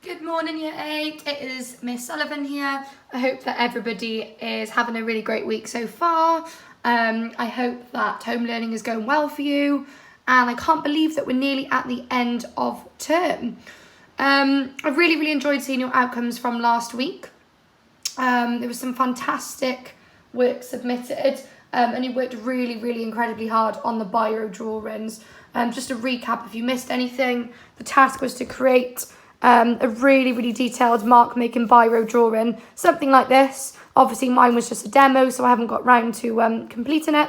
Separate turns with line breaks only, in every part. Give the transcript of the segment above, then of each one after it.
Good morning, Year 8. It is Miss Sullivan here. I hope that everybody is having a really great week so far. I hope that home learning is going well for you. And I can't believe that we're nearly at the end of term. I've really enjoyed seeing your outcomes from last week. There was some fantastic work submitted. And you worked really incredibly hard on the biro drawings. Just to recap, if you missed anything, the task was to create a really detailed mark making biro drawing, something like this. Obviously mine was just a demo, so I haven't got round to completing it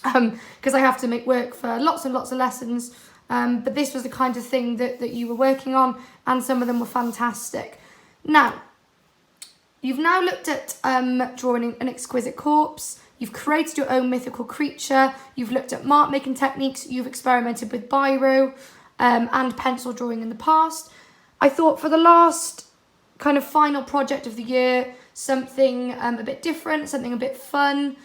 because I have to make work for lots and lots of lessons, but this was the kind of thing that you were working on, and some of them were fantastic. Now you've now looked at drawing an exquisite corpse. You've created your own mythical creature. You've looked at mark making techniques. You've experimented with biro and pencil drawing in the past. I thought for the last kind of final project of the year, something a bit different, something a bit fun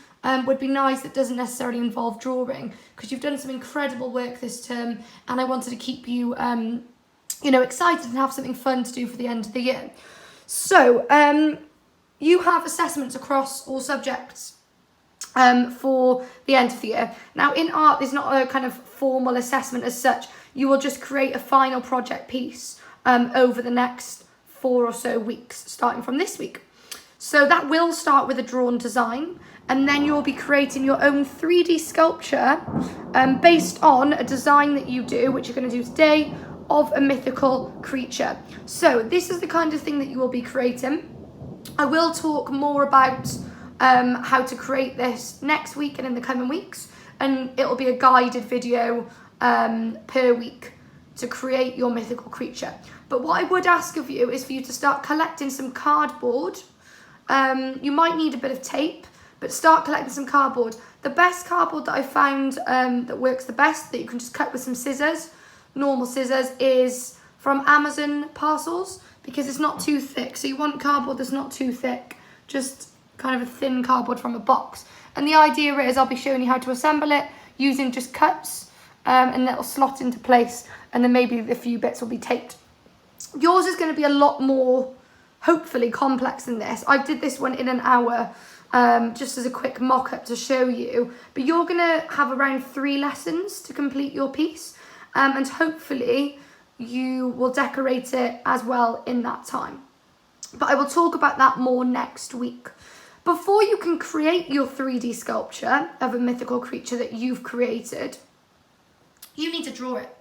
would be nice that doesn't necessarily involve drawing, because you've done some incredible work this term and I wanted to keep you, excited and have something fun to do for the end of the year. So you have assessments across all subjects for the end of the year. Now in art, there's not a kind of formal assessment as such. You will just create a final project piece over the next 4 or so weeks, starting from this week. So that will start with a drawn design, and then you'll be creating your own 3D sculpture based on a design that you do, which you're going to do today, of a mythical creature. So this is the kind of thing that you will be creating. I will talk more about how to create this next week and in the coming weeks, and it'll be a guided video per week to create your mythical creature. But what I would ask of you is for you to start collecting some cardboard. You might need a bit of tape, but start collecting some cardboard. The best cardboard that I found that works the best, that you can just cut with some scissors, normal scissors, is from Amazon parcels, because it's not too thick. So you want cardboard that's not too thick, just kind of a thin cardboard from a box. And the idea is I'll be showing you how to assemble it using just cuts, and it'll slot into place, and then maybe a few bits will be taped. Yours is going to be a lot more, hopefully, complex than this. I did this one in an hour, just as a quick mock-up to show you. But you're going to have around 3 lessons to complete your piece, and hopefully you will decorate it as well in that time. But I will talk about that more next week. Before you can create your 3D sculpture of a mythical creature that you've created, you need to draw it.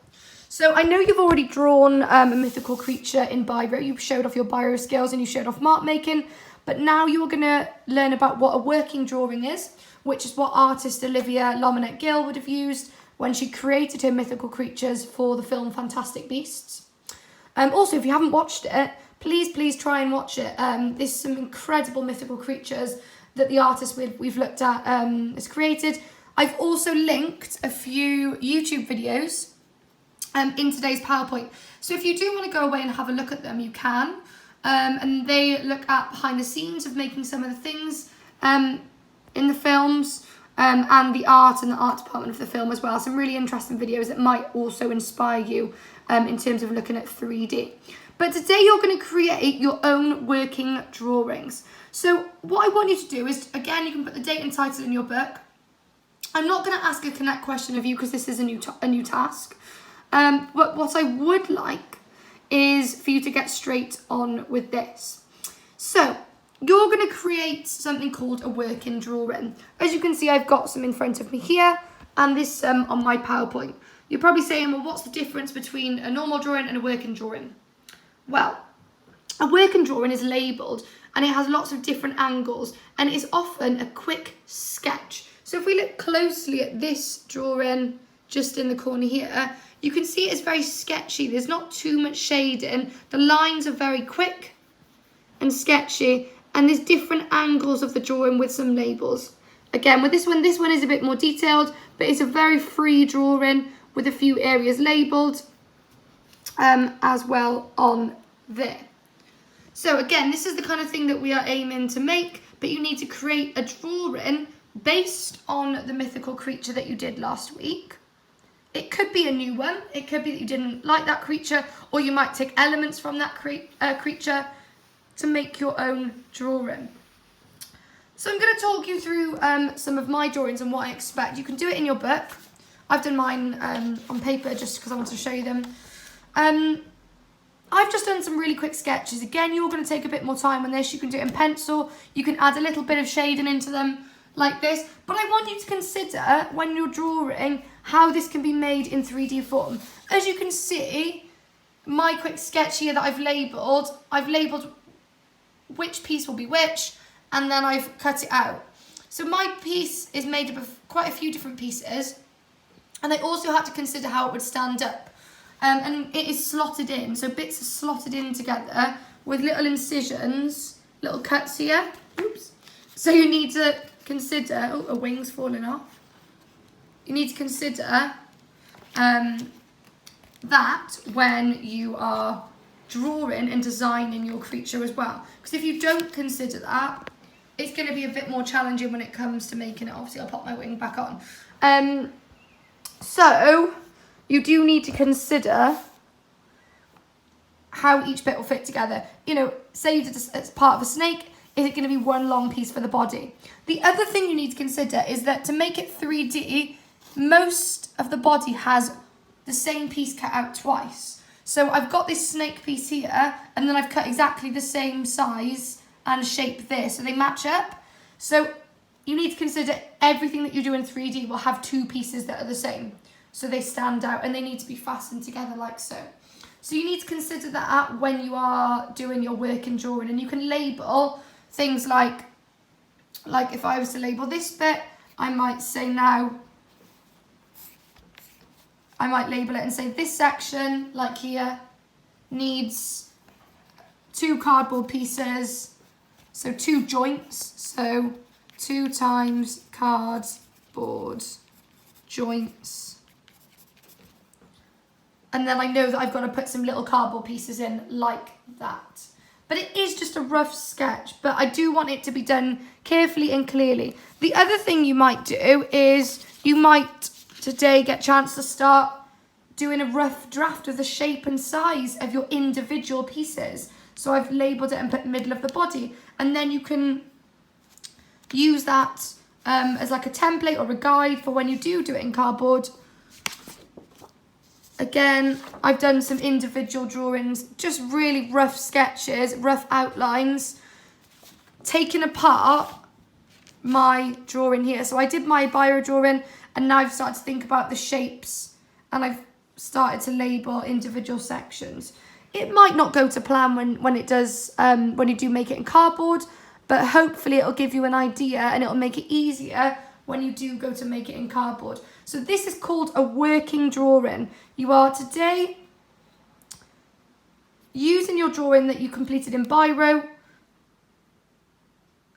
So I know you've already drawn a mythical creature in biro. You showed off your biro skills and you showed off mark making, but now you're going to learn about what a working drawing is, which is what artist Olivia Lominette Gill would have used when she created her mythical creatures for the film Fantastic Beasts. Also, if you haven't watched it, please try and watch it. There's some incredible mythical creatures that the artist we've looked at has created. I've also linked a few YouTube videos in today's PowerPoint. So if you do want to go away and have a look at them, you can. And they look at behind the scenes of making some of the things in the films, and the art and the art department of the film as well. Some really interesting videos that might also inspire you in terms of looking at 3D. But today you're going to create your own working drawings. So what I want you to do is, again, you can put the date and title in your book. I'm not going to ask a connect question of you because this is a new task. But what I would like is for you to get straight on with this. So you're going to create something called a working drawing. As you can see, I've got some in front of me here, and this on my PowerPoint. You're probably saying, well, what's the difference between a normal drawing and a working drawing? Well, a working drawing is labelled and it has lots of different angles, and it is often a quick sketch. So if we look closely at this drawing just in the corner here, you can see it's very sketchy. There's not too much shading. The lines are very quick and sketchy, and there's different angles of the drawing with some labels. Again, with this one is a bit more detailed, but it's a very free drawing with a few areas labelled as well on there. So again, this is the kind of thing that we are aiming to make, but you need to create a drawing based on the mythical creature that you did last week. It could be a new one. It could be that you didn't like that creature, or you might take elements from that creature to make your own drawing. So I'm going to talk you through some of my drawings and what I expect. You can do it in your book. I've done mine on paper just because I want to show you them. I've just done some really quick sketches. Again, you're going to take a bit more time on this. You can do it in pencil. You can add a little bit of shading into them like this. But I want you to consider when you're drawing how this can be made in 3D form. As you can see, my quick sketch here that I've labelled which piece will be which, and then I've cut it out. So my piece is made up of quite a few different pieces, and I also had to consider how it would stand up. And it is slotted in, so bits are slotted in together with little incisions, little cuts here. Oops. So you need to consider, oh, a wing's falling off. You need to consider that when you are drawing and designing your creature as well. Because if you don't consider that, it's going to be a bit more challenging when it comes to making it. Obviously, I'll pop my wing back on. So you do need to consider how each bit will fit together. You know, say you did this as part of a snake, is it going to be one long piece for the body? The other thing you need to consider is that to make it 3D, most of the body has the same piece cut out twice. So I've got this snake piece here, and then I've cut exactly the same size and shape this, so they match up. So you need to consider everything that you do in 3D will have two pieces that are the same. So they stand out and they need to be fastened together like so. So you need to consider that when you are doing your work in drawing, and you can label things like if I was to label this bit, I might say now, I might label it and say this section, like here, needs 2 cardboard pieces, so 2 joints, so 2 times cardboard joints. And then I know that I've got to put some little cardboard pieces in like that. But it is just a rough sketch, but I do want it to be done carefully and clearly. The other thing you might do is you might today get a chance to start doing a rough draft of the shape and size of your individual pieces. So I've labelled it and put middle of the body, and then you can use that as like a template or a guide for when you do it in cardboard. Again, I've done some individual drawings, just really rough sketches, rough outlines, taking apart my drawing here. So I did my biro drawing, and now I've started to think about the shapes, and I've started to label individual sections. It might not go to plan when it does, when you do make it in cardboard, but hopefully it'll give you an idea and it'll make it easier when you do go to make it in cardboard. So this is called a working drawing. You are today using your drawing that you completed in biro.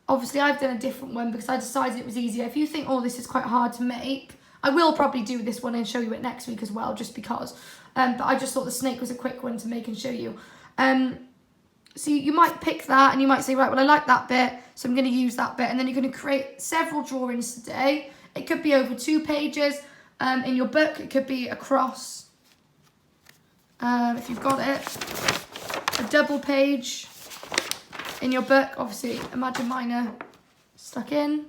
Obviously I've done a different one because I decided it was easier. If you think, oh, this is quite hard to make, I will probably do this one and show you it next week as well, just because. But I just thought the snake was a quick one to make and show you. So you might pick that and you might say, right, well, I like that bit, so I'm going to use that bit. And then you're going to create several drawings today. It could be over 2 pages. In your book, it could be across, if you've got it, a double page in your book. Obviously, imagine mine are stuck in.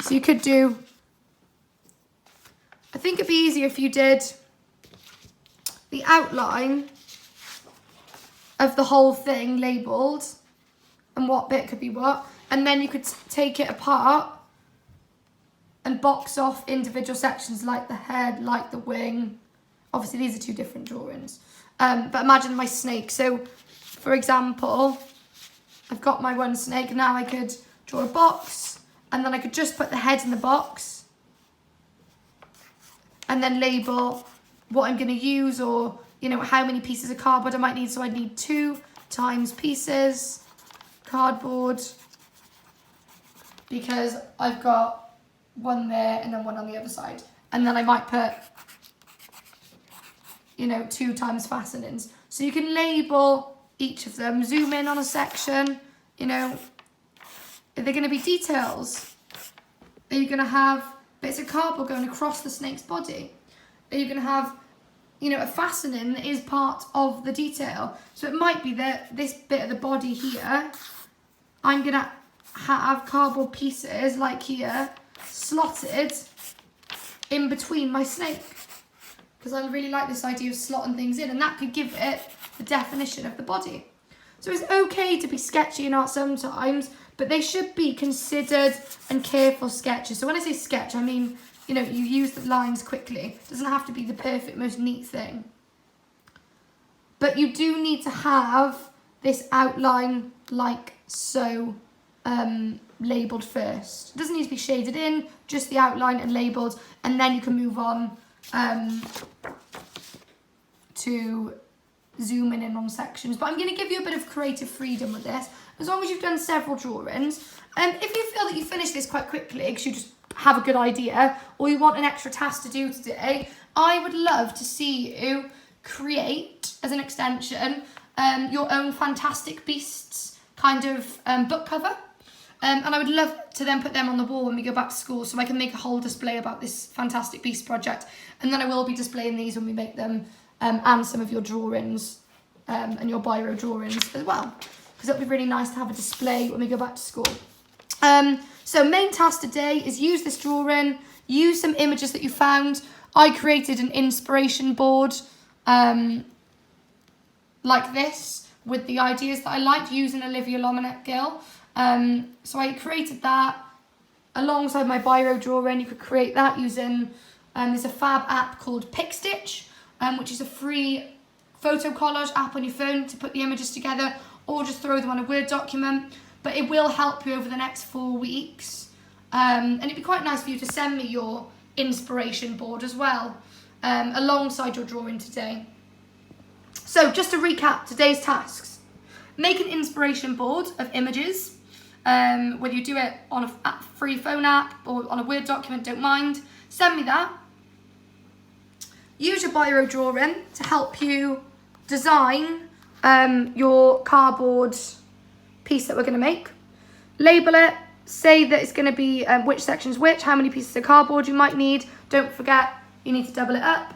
So you could do, I think it'd be easier if you did the outline of the whole thing labelled and what bit could be what, and then you could take it apart and box off individual sections like the head, like the wing. Obviously these are 2 different drawings, but imagine my snake. So for example, I've got my one snake. Now I could draw a box, and then I could just put the head in the box and then label what I'm going to use, or you know, how many pieces of cardboard I might need. So I need 2 times pieces, cardboard, because I've got one there and then one on the other side. And then I might put, you know, 2 times fastenings. So you can label each of them, zoom in on a section, you know, are there going to be details? Are you going to have bits of cardboard going across the snake's body? Are you going to have, you know, a fastening that is part of the detail? So it might be that this bit of the body here, I'm going to have cardboard pieces like here slotted in between my snake, because I really like this idea of slotting things in, and that could give it the definition of the body. So it's okay to be sketchy in art sometimes, but they should be considered and careful sketches. So when I say sketch, I mean, you know, you use the lines quickly. It doesn't have to be the perfect, most neat thing. But you do need to have this outline like so, labelled first. It doesn't need to be shaded in, just the outline and labelled, and then you can move on to zooming in on sections. But I'm going to give you a bit of creative freedom with this, as long as you've done several drawings. And if you feel that you finished this quite quickly because you just have a good idea, or you want an extra task to do today, I would love to see you create, as an extension, your own Fantastic Beasts kind of book cover. And I would love to then put them on the wall when we go back to school, so I can make a whole display about this Fantastic Beasts project. And then I will be displaying these when we make them, and some of your drawings and your biro drawings as well, because it'll be really nice to have a display when we go back to school. So main task today is use this drawing, use some images that you found. I created an inspiration board like this with the ideas that I liked, using Olivia Lominette Gill. So I created that alongside my biro drawing. You could create that using, there's a fab app called PicStitch, which is a free photo collage app on your phone to put the images together, or just throw them on a Word document. But it will help you over the next 4 weeks. And it'd be quite nice for you to send me your inspiration board as well, alongside your drawing today. So just to recap today's tasks: make an inspiration board of images, whether you do it on a free phone app or on a Word document, don't mind. Send me that. Use your biro drawing to help you design your cardboard piece that we're going to make. Label it, say that it's going to be which section's which, how many pieces of cardboard you might need. Don't forget, you need to double it up.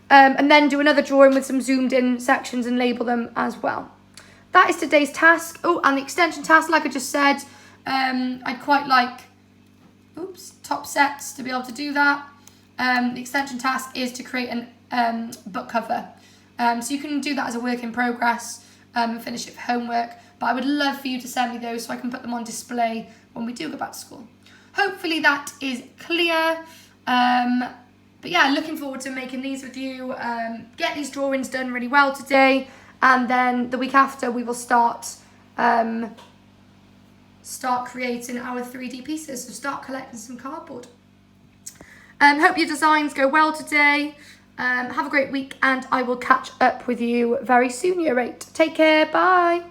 And then do another drawing with some zoomed in sections and label them as well. That is today's task. Oh, and the extension task, like I just said, I'd quite like, top sets to be able to do that. The extension task is to create an book cover. So you can do that as a work in progress and finish it for homework. But I would love for you to send me those so I can put them on display when we do go back to school. Hopefully that is clear. But yeah, looking forward to making these with you. Get these drawings done really well today. And then the week after we will start creating our 3D pieces. So start collecting some cardboard. Hope your designs go well today. Have a great week, and I will catch up with you very soon, Year 8. Take care, bye.